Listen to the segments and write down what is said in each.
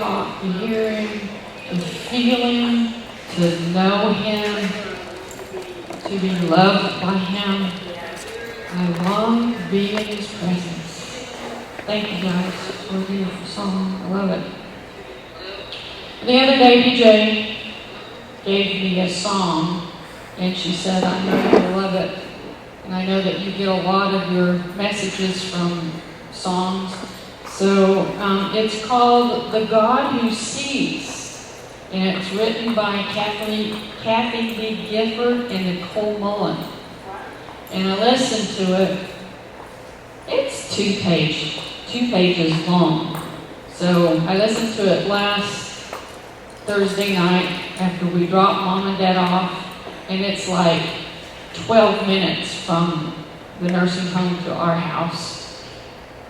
talk, to hear him, to feel him, to know him, to be loved by him. I long to be in his presence. Thank you guys for a beautiful song. I love it. The other day, BJ gave me a song, and she said, I know you love it. And I know that you get a lot of your messages from songs. So it's called The God Who Sees. And it's written by Kathy B. Gifford and Nicole Mullen. And I listened to it. It's two pages long. So I listened to it last Thursday night after we dropped Mom and Dad off. And it's like 12 minutes from the nursing home to our house.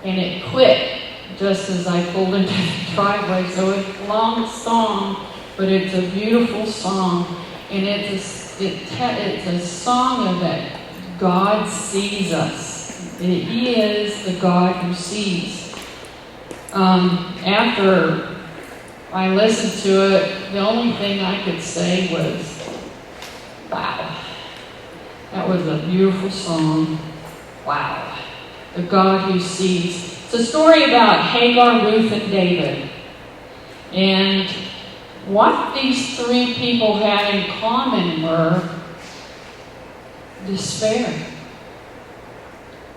And it quit just as I pulled into the driveway. So it's a long song, but it's a beautiful song. And it's a song of that God sees us. He is the God who sees. After I listened to it, the only thing I could say was, wow. That was a beautiful song. Wow. The God who sees. It's a story about Hagar, Ruth, and David. And what these three people had in common were despair.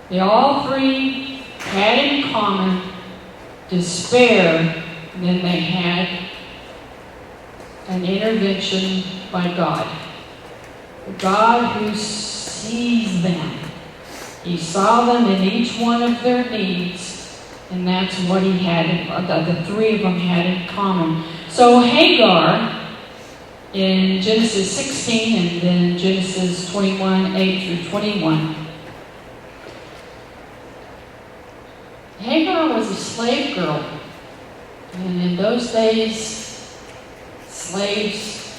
They all three had in common despair, and then they had an intervention by God. The God who sees them. He saw them in each one of their needs, and that's what he had, the three of them had in common. So Hagar, in Genesis 16 and then Genesis 21, 8 through 21. Hagar was a slave girl. And in those days, slaves,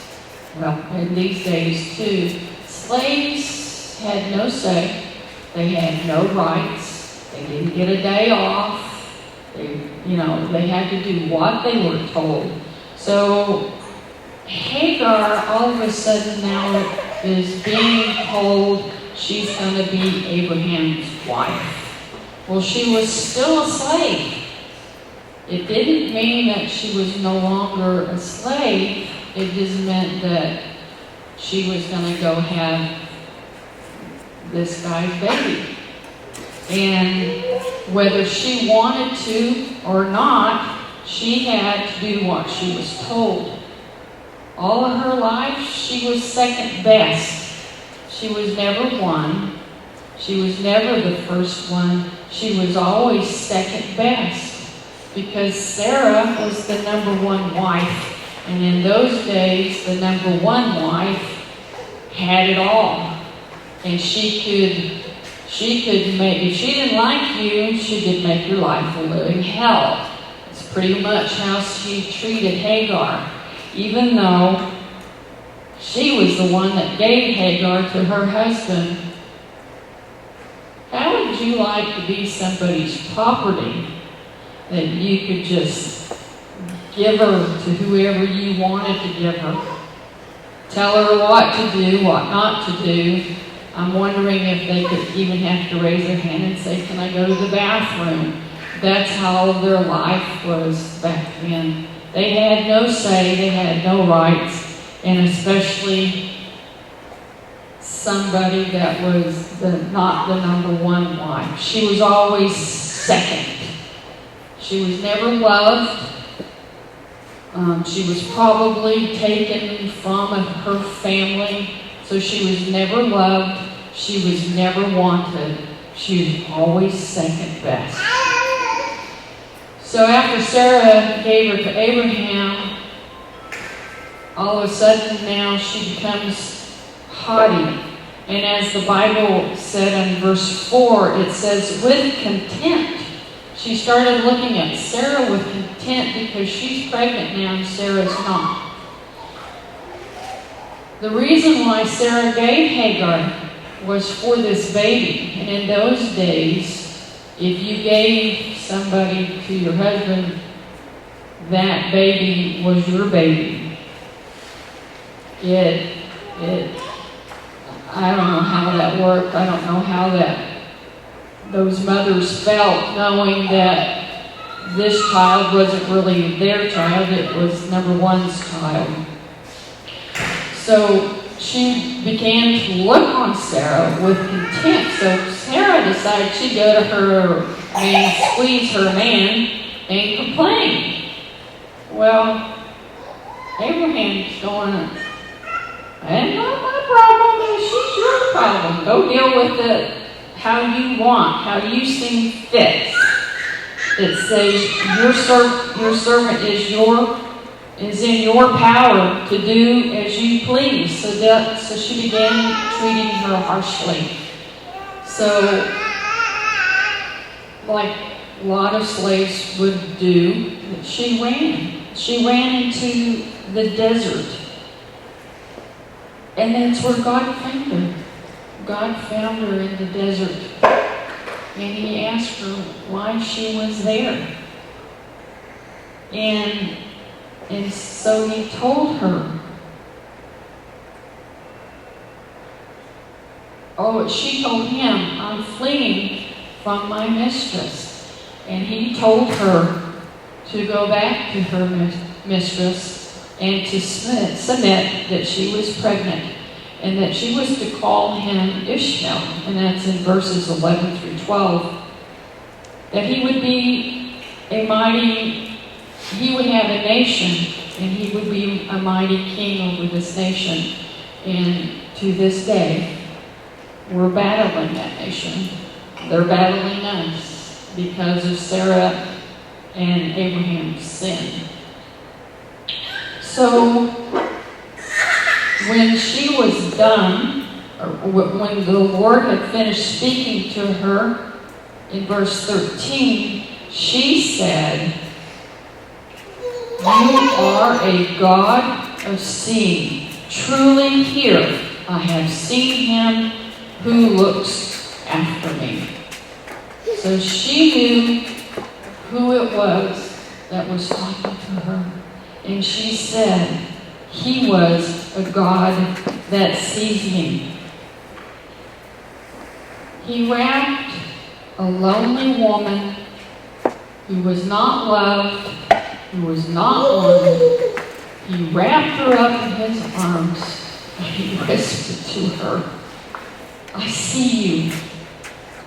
well, in these days too, slaves had no say. They had no rights. They didn't get a day off. They had to do what they were told. So Hagar, all of a sudden now is being told she's going to be Abraham's wife. Well, she was still a slave. It didn't mean that she was no longer a slave. It just meant that she was going to go have this guy's baby. And whether she wanted to or not, she had to do what she was told. All of her life, she was second best. She was never one. She was never the first one. She was always second best. Because Sarah was the number one wife. And in those days, the number one wife had it all. And she could make, if she didn't like you, she could make your life a living hell. It's pretty much how she treated Hagar. Even though she was the one that gave Hagar to her husband. How would you like to be somebody's property that you could just give her to whoever you wanted to give her? Tell her what to do, what not to do. I'm wondering if they could even have to raise their hand and say, can I go to the bathroom? That's how their life was back then. They had no say, they had no rights, and especially somebody that was not the number one wife. She was always second. She was never loved. She was probably taken from her family, so she was never loved. She was never wanted. She was always second best. So after Sarah gave her to Abraham, all of a sudden now she becomes haughty. And as the Bible said in verse 4, it says, with contempt. She started looking at Sarah with contempt because she's pregnant now and Sarah's not. The reason why Sarah gave Hagar was for this baby. And in those days, if you gave somebody to your husband, that baby was your baby. I don't know how that worked. I don't know how those mothers felt knowing that this child wasn't really their child, it was number one's child. So she began to look on Sarah with contempt. So Sarah decided she'd go to her and squeeze her man and complain. Well, Abraham's going, that's not my problem, she's your problem. Go deal with it how you want, how you seem fit. It says your servant is in your power to do as you please. So she began treating her harshly. So, like a lot of slaves would do, she ran. She ran into the desert. And that's where God found her. God found her in the desert. And he asked her why she was there. And so he told her. She told him, I'm fleeing from my mistress. And he told her to go back to her mistress and to submit that she was pregnant and that she was to call him Ishmael. And that's in verses 11 through 12. That he would be he would have a nation, and he would be a mighty king over this nation. And to this day, we're battling that nation. They're battling us because of Sarah and Abraham's sin. So, when she was done, or when the Lord had finished speaking to her, in verse 13, she said, you are a God of seeing. Truly here I have seen him who looks after me. So she knew who it was that was talking to her. And she said, he was a God that sees me. He wrapped a lonely woman who was not loved, who was not wanted. He wrapped her up in his arms and he whispered to her, I see you.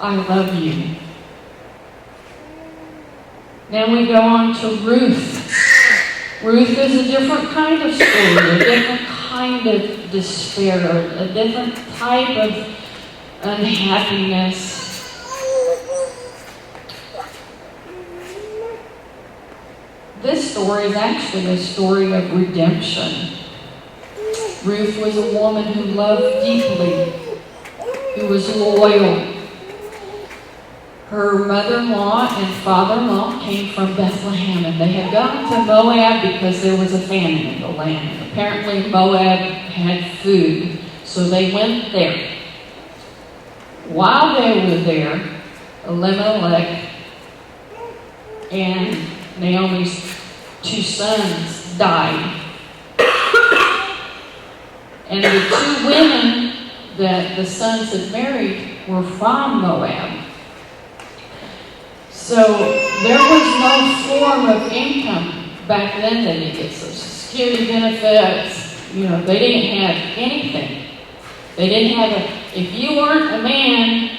I love you. Then we go on to Ruth. Ruth is a different kind of story, a different kind of despair, a different type of unhappiness. This story is actually a story of redemption. Ruth was a woman who loved deeply, who was loyal. Her mother-in-law and father-in-law came from Bethlehem, and they had gone to Moab because there was a famine in the land. Apparently Moab had food, so they went there. While they were there, Elimelech and Naomi's two sons died. And the two women that the sons had married were from Moab. So there was no form of income back then. They didn't get Social Security benefits. They didn't have anything. They didn't have if you weren't a man,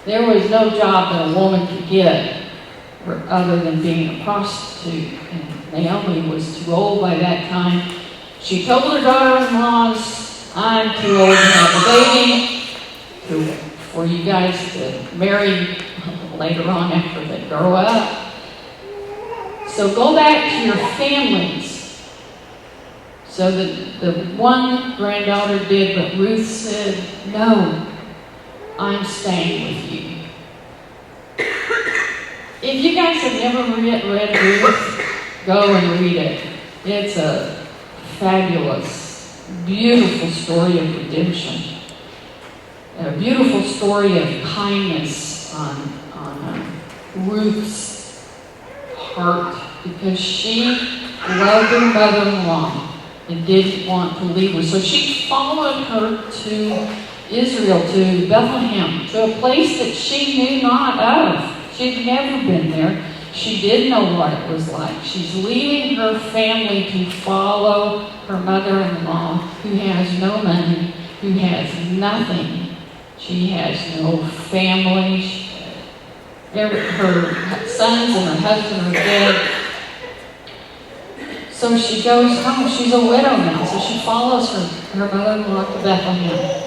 there was no job that a woman could get other than being a prostitute. And Naomi was too old by that time. She told her daughter-in-laws, I'm too old to have a baby for you guys to marry later on after they grow up. So go back to your families. So the one granddaughter did, but Ruth said, no, I'm staying with you. If you guys have never read Ruth, go and read it. It's a fabulous, beautiful story of redemption. A beautiful story of kindness on Ruth's heart because she loved her mother-in-law and didn't want to leave her. So she followed her to Israel, to Bethlehem, to a place that she knew not of. She'd never been there. She didn't know what it was like. She's leaving her family to follow her mother-in-law, who has no money, who has nothing. She has no family. Her sons and her husband are dead. So she goes home. She's a widow now, so she follows her mother-in-law to Bethlehem.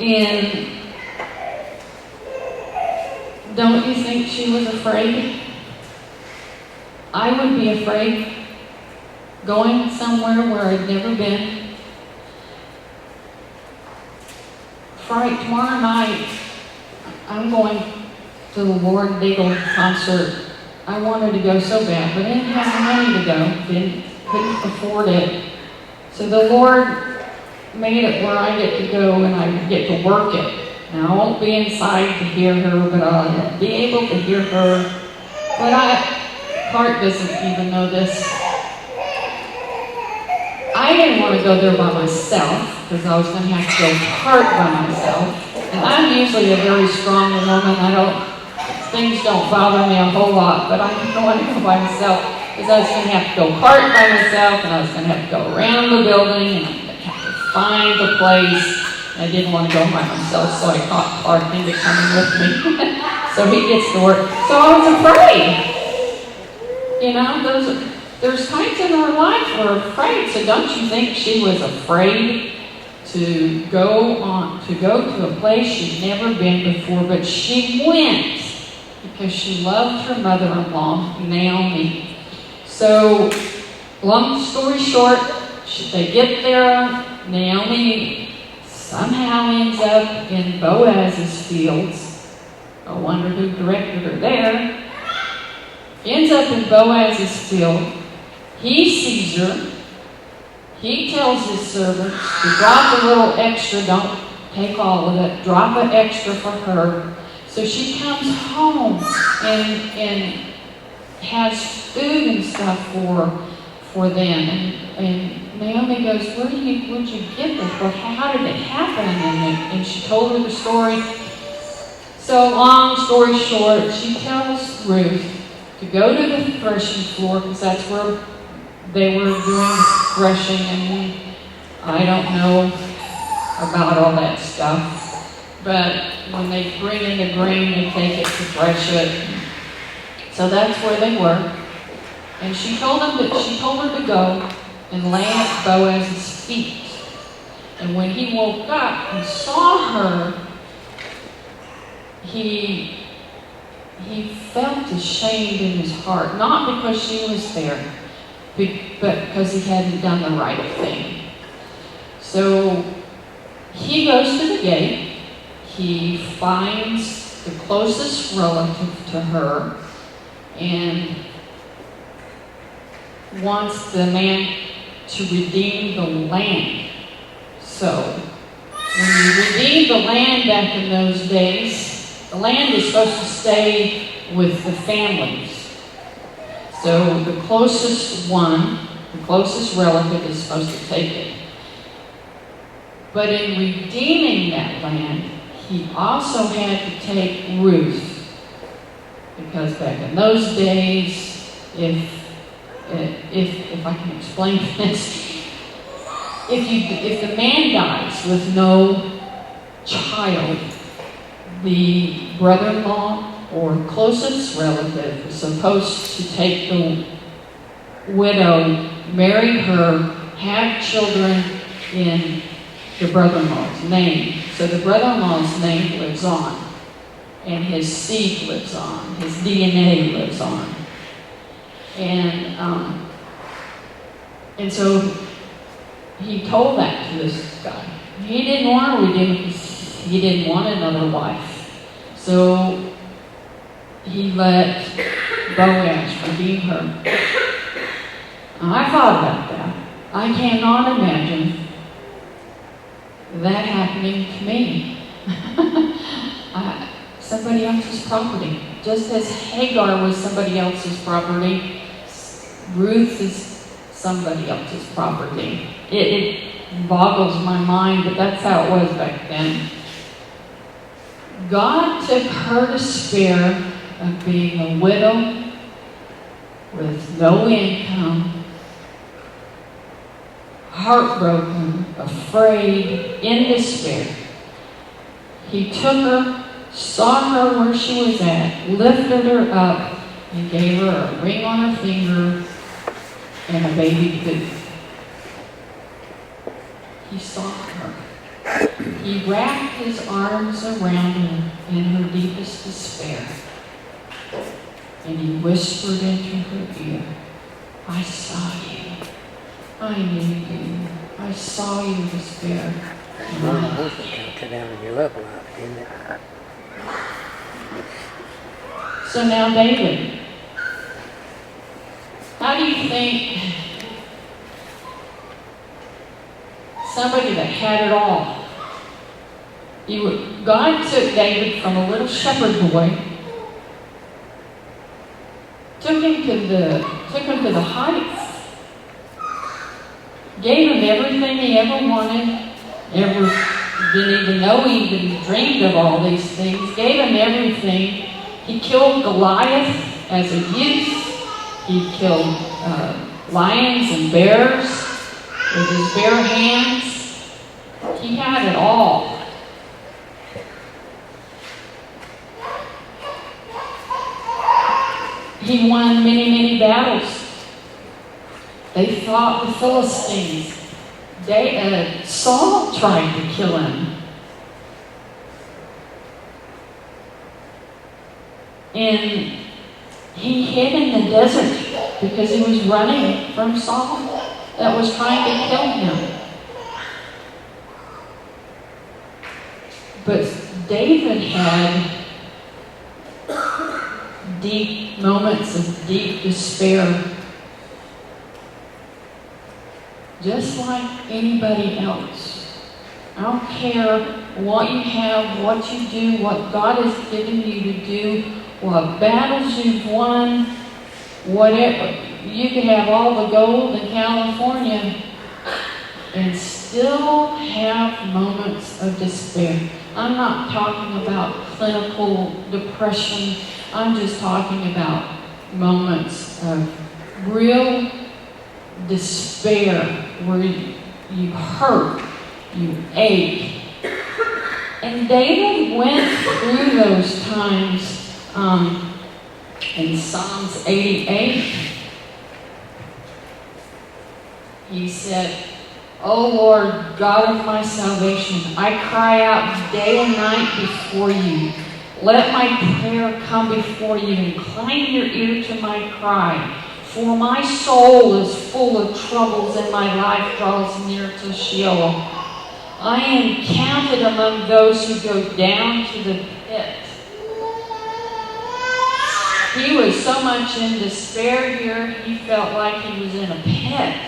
And don't you think she was afraid? I would be afraid going somewhere where I'd never been. Fright, tomorrow night, I'm going to the Lord Daigle concert. I wanted to go so bad, but I didn't have the money to go. Couldn't afford it. So the Lord made it where I get to go and I get to work it. Now, I won't be inside to hear her, but I'll be able to hear her. But Clark doesn't even know this. I didn't want to go there by myself, because I was going to have to go part by myself. And I'm usually a very strong woman. Things don't bother me a whole lot, but I didn't want to go by myself, because I was going to have to go part by myself, and I was going to have to go around the building, and I'm going to have to find the place. I didn't want to go by myself, so I caught Clark into coming with me. So he gets to work. So I was afraid. You know, there's times in our life we're afraid. So don't you think she was afraid to go to a place she'd never been before? But she went because she loved her mother-in-law, Naomi. So, long story short, they get there. Naomi somehow ends up in Boaz's fields. I wonder who directed her there. Ends up in Boaz's field. He sees her. He tells his servants to drop a little extra. Don't take all of it. Drop an extra for her. So she comes home and has food and stuff for them. And Naomi goes, where'd you get this? Well, how did it happen? And she told her the story. So long story short, she tells Ruth to go to the threshing floor, because that's where they were doing threshing, and I don't know about all that stuff. But when they bring in the grain, they take it to thresh it. So that's where they were. And she told her to go and lay at Boaz's feet. And when he woke up and saw her, he felt ashamed in his heart, not because she was there, but because he hadn't done the right thing. So he goes to the gate. He finds the closest relative to her and wants the man to redeem the land. So when you redeem the land back in those days, the land is supposed to stay with the families. So the closest relative is supposed to take it. But in redeeming that land, he also had to take Ruth. Because back in those days, if I can explain this, if the man dies with no child, the brother-in-law or closest relative is supposed to take the widow, marry her, have children in the brother-in-law's name. So the brother-in-law's name lives on, and his seed lives on, his DNA lives on. And so he told that to this guy. He didn't want to redeem it because he didn't want another wife. So he let Boaz redeem her. Now, I thought about that. I cannot imagine that happening to me. Somebody else's property. Just as Hagar was somebody else's property, Ruth is somebody else's property. It boggles my mind, but that's how it was back then. God took her despair of being a widow with no income, heartbroken, afraid, in despair. He took her, saw her where she was at, lifted her up, and gave her a ring on her finger and a baby boot. He saw her. He wrapped his arms around her in her deepest despair. And he whispered into her ear, I saw you. I knew you. I saw your despair. Well, the horses can cut down on your love life, isn't it? So now, David, how do you think somebody that had it all, God took David from a little shepherd boy, took him to the heights, gave him everything he ever wanted, didn't even know he even dreamed of all these things, gave him everything. He killed Goliath as a youth. He killed lions and bears with his bare hands. He had it all. He won many, many battles. They fought the Philistines. Saul tried to kill him. And he hid in the desert because he was running from Saul that was trying to kill him. But David had deep moments of deep despair, just like anybody else. I don't care what you have, what you do, what God has given you to do, what battles you've won, whatever. You could have all the gold in California and still have moments of despair. I'm not talking about clinical depression. I'm just talking about moments of real despair where you hurt, you ache. And David went through those times in Psalms 88. He said, O Lord, God of my salvation, I cry out day and night before you. Let my prayer come before you. Incline your ear to my cry. For my soul is full of troubles and my life draws near to Sheol. I am counted among those who go down to the pit. He was so much in despair here, he felt like he was in a pit.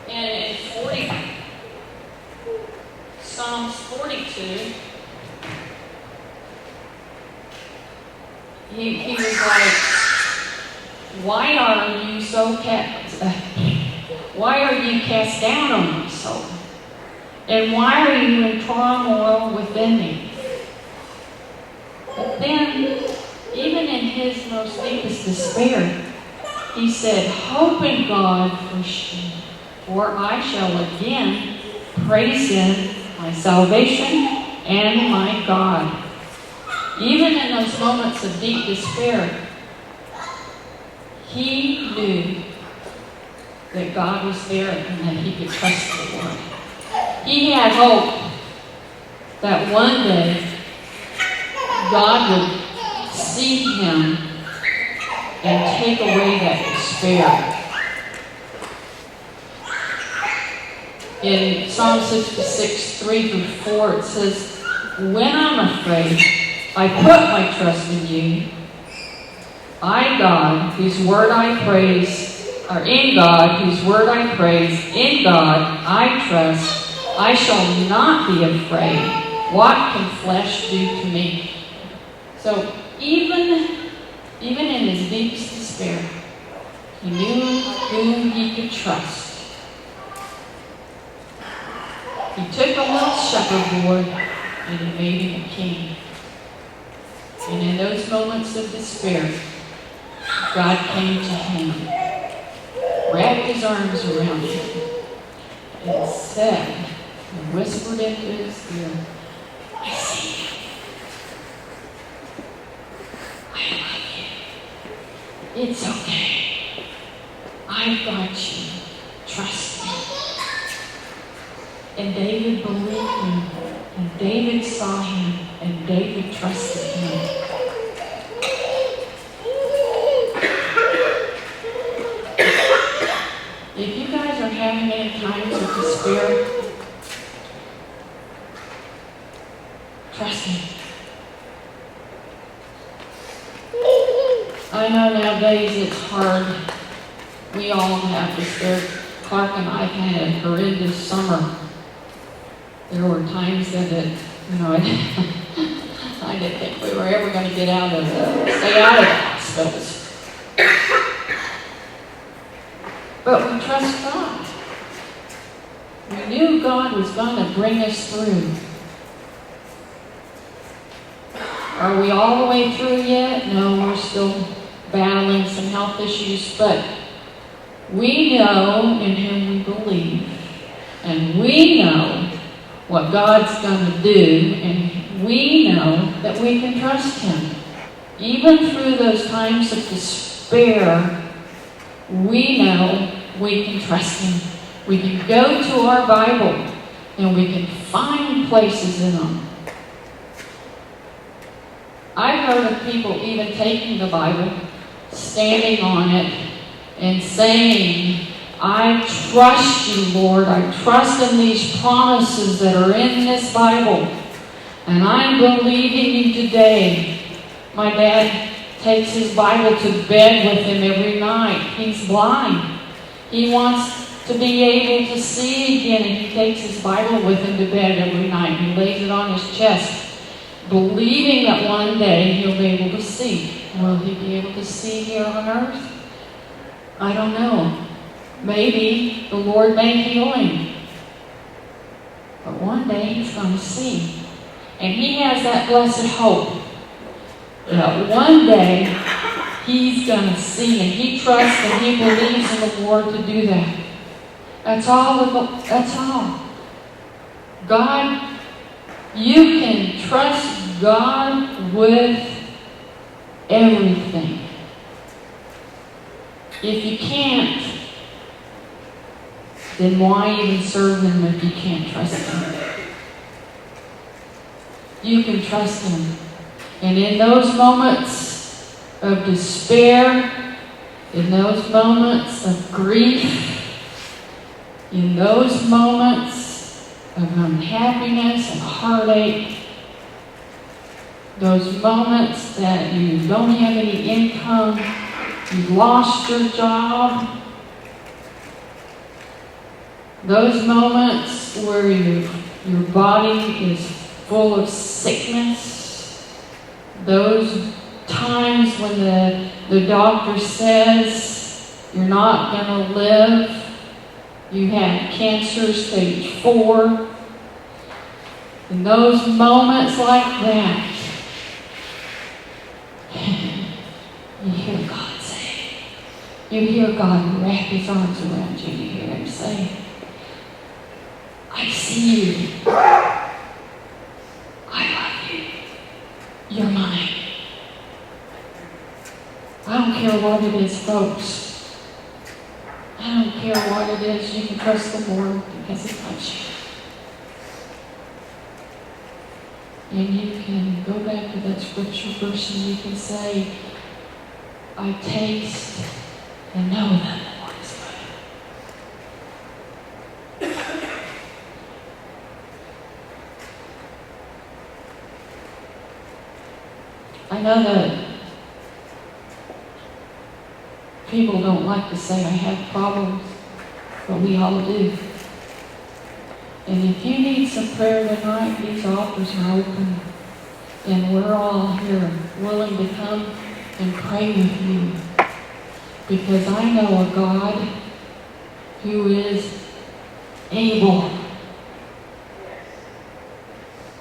And in Psalms 42, he was like, why are you cast down on me, soul? And why are you in turmoil within me? But then, even in his most deepest despair, he said, hope in God for I shall again praise him, my salvation and my God. Even in those moments of deep despair, he knew that God was there and that he could trust the Lord. He had hope that one day God would see him and take away that despair. In Psalm 66, 3-4, it says, when I'm afraid, I put my trust in you. I, God, whose word I praise, or in God, whose word I praise, in God I trust, I shall not be afraid. What can flesh do to me? So even in his deepest despair, he knew whom he could trust. He took a little shepherd boy and he made him a king. And in those moments of despair, God came to him, wrapped his arms around him, and said, and whispered into his ear, I see you. I love you. It's okay. I've got you. Trust me. And David believed him, and David saw him, and David trusted him. If you guys are having any times of despair, trust him. I know nowadays it's hard. We all have despair. Clark and I had a horrendous summer. There were times that I didn't think we were ever going to stay out of the hospitals. But we trust God. We knew God was going to bring us through. Are we all the way through yet? No, we're still battling some health issues, but we know in whom we believe, and we know what God's going to do, and we know that we can trust him. Even through those times of despair, we know we can trust him. We can go to our Bible and we can find places in them. I've heard of people even taking the Bible, standing on it, and saying, I trust you, Lord. I trust in these promises that are in this Bible. And I'm believing you today. My dad takes his Bible to bed with him every night. He's blind. He wants to be able to see again, and he takes his Bible with him to bed every night. He lays it on his chest, believing that one day he'll be able to see. Will he be able to see here on earth? I don't know. Maybe the Lord may heal him. But one day he's going to see. And he has that blessed hope that one day he's going to see, and he trusts and he believes in the Lord to do that. That's all. That's all. God, you can trust God with everything. If you can't, then why even serve him if you can't trust him? You can trust him. And in those moments of despair, in those moments of grief, in those moments of unhappiness and heartache, those moments that you don't have any income, you've lost your job, those moments where your body is full of sickness, those times when the doctor says you're not going to live, you have cancer stage 4, in those moments like that, you hear God say, you hear God wrap his arms around you, you hear him say, I see you. I love you. You're mine. I don't care what it is, folks. I don't care what it is. You can trust the Lord because he loves you. And you can go back to that scripture verse and you can say, I taste and know that the Lord is good. I know that People don't like to say I have problems, but we all do. And if you need some prayer tonight, these altars are open. And we're all here willing to come and pray with you. Because I know a God who is able.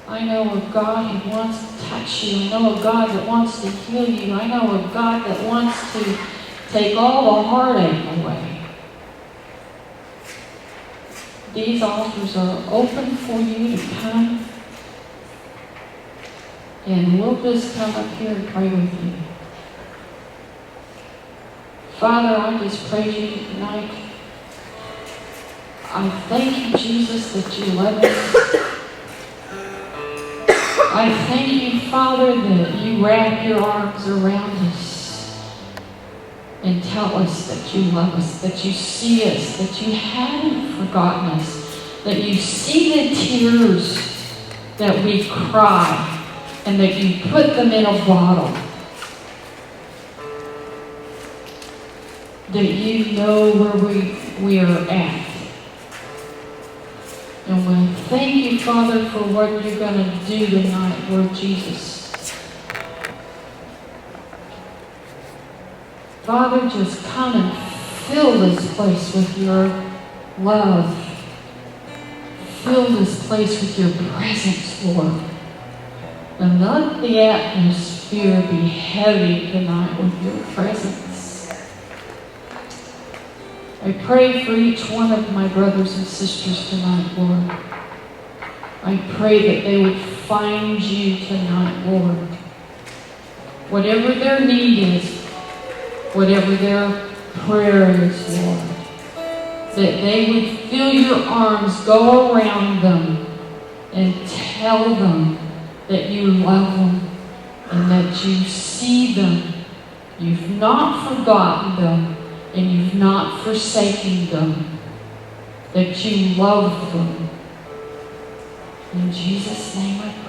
I know a God who wants to touch you. I know a God that wants to heal you. I know a God that wants to take all the heartache away. These altars are open for you to come. And we'll just come up here and pray with you. Father, I just praise you tonight. I thank you, Jesus, that you love us. I thank you, Father, that you wrap your arms around us and tell us that you love us, that you see us, that you haven't forgotten us, that you see the tears that we cry, and that you put them in a bottle. That you know where we are at. And we thank you, Father, for what you're going to do tonight, Lord Jesus. Father, just come and fill this place with your love. Fill this place with your presence, Lord. And let the atmosphere be heavy tonight with your presence. I pray for each one of my brothers and sisters tonight, Lord. I pray that they would find you tonight, Lord. Whatever their need is, whatever their prayer is, Lord, that they would feel your arms go around them and tell them that you love them and that you see them. You've not forgotten them and you've not forsaken them. That you love them. In Jesus' name I pray.